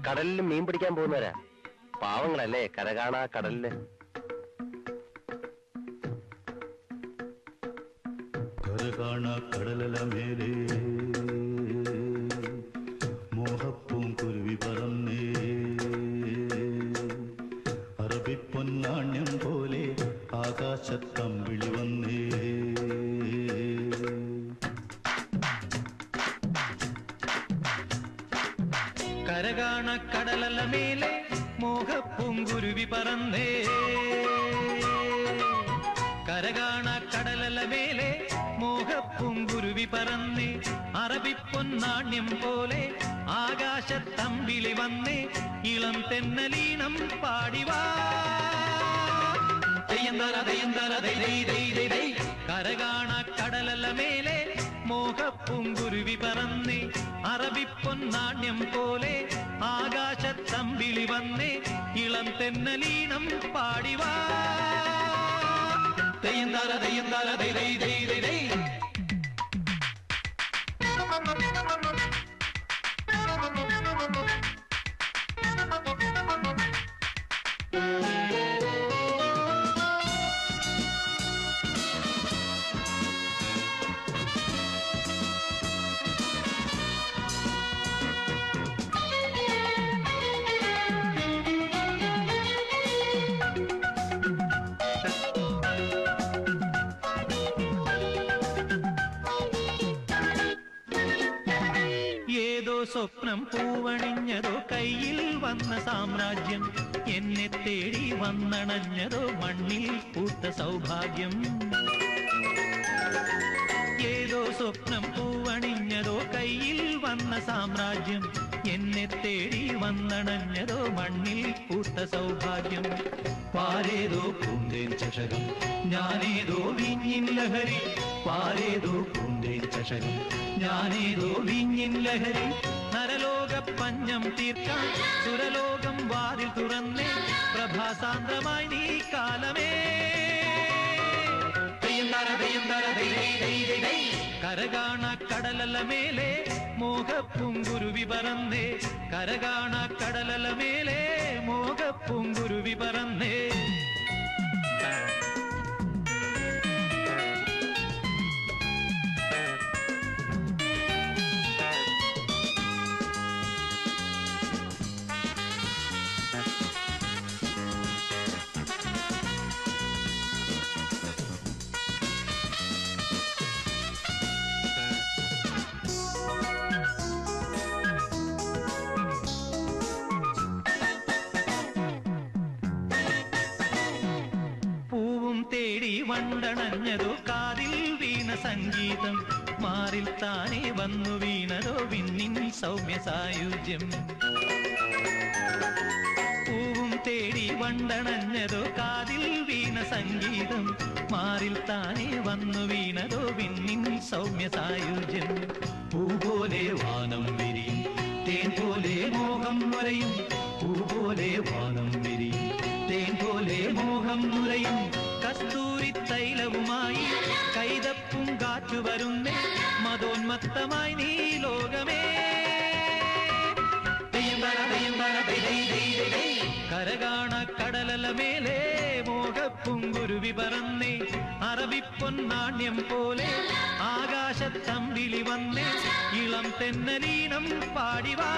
കടലിൽ മീൻ പിടിക്കാൻ പോകുന്നവരാ. പാവങ്ങളല്ലേ കരകാണാ കടലില്. കരകാണാ കടലല മേലേ മോഹപ്പൂങ്കുരുവി പറന്നേ, അറബിപ്പൊന്നാണ്യം പോലെ ആകാശത്തമ്പിളി വന്നേ. കരകാണ കടലല മേലെ മോഹപ്പൂങ്കുരുവി പറന്നേ, കരകാണ കടലല മേലെ മോഹപ്പൂങ്കുരുവി പറന്നേ, അറബിപ്പൊന്നാണ്യം പോലെ ആകാശത്തമ്പിളി വന്നേ, ഇളം തെന്നലീണം പാടിവാ. കരകാണ കടലല മേലെ മോഹപ്പൂങ്കുരുവി പറന്നേ, അറബിപ്പൊന്നാണ്യം പോലെ ആകാശത്തമ്പിളി വന്നേ, ഇളം തെന്നലീണം പാടിവാ. ഏതോ സ്വപ്നം പൂവണിഞ്ഞതോ കയ്യിൽ വന്ന സാമ്രാജ്യം, എന്നെ തേടി വന്നണഞ്ഞതോ മണ്ണിൽ പൂത്ത സൗഭാഗ്യം. ഏതോ സ്വപ്നം പൂവണിഞ്ഞതോ കയ്യിൽ വന്ന സാമ്രാജ്യം, എന്നെ തേടി വന്നണഞ്ഞതോ മണ്ണിൽ പൂത്ത സൗഭാഗ്യം. പാരേതോ പൂന്തേൻ ചഷകം ഞാനേതോ വീഞ്ഞിൻ ലഹരി, പാരേതോ പൂന്തേൻ ചഷകം ഞാനേതോ വീഞ്ഞിൻ ലഹരി. നരലോക പഞ്ഞം തീർക്കാൻ സുരലോകം വാതിൽ തുറന്നേ, പ്രഭാസാന്ദ്രമായി നീ കാലമേ. കരകാണ കടലല മേലെ മോഹപ്പൂങ്കുരുവി പറന്നേ, കരകാണ കടലല മേലെ മോഹപ്പൂങ്കുരുവി പറന്നേ. തേടി വണ്ടണഞ്ഞതോ കാതിൽ വീണ സംഗീതം, മാറിൽ താനെ വന്നു വീണതോ വിണ്ണിൻ സൗമ്യ സായുജ്യം. പൂവും തേടി വണ്ടണഞ്ഞതോ കാതിൽ വീണ സംഗീതം, മാറിൽ താനെ വന്നു വീണതോ വിണ്ണിൻ സൗമ്യ സായുജ്യം. പൂ പോലെ വാനം വിരിയും തേൻ പോലെ മോഹം നുരയും, പൂ പോലെ വാനം വിരിയും തേൻ പോലെ മോഹം നുരയും. കസ്തൂരി തൈലവുമായി കൈതപ്പും കാറ്റു വരുന്നേ, മതോന്മത്തമായി നീ ലോകമേ. കരകാണ കടലല മേലെ മോഹപ്പൂങ്കുരുവി പറന്നേ, അറബിപ്പൊന്നാണ്യം പോലെ ആകാശത്തമ്പിളി വന്നേ, ഇളം തെന്നലീണം പാടിവാ.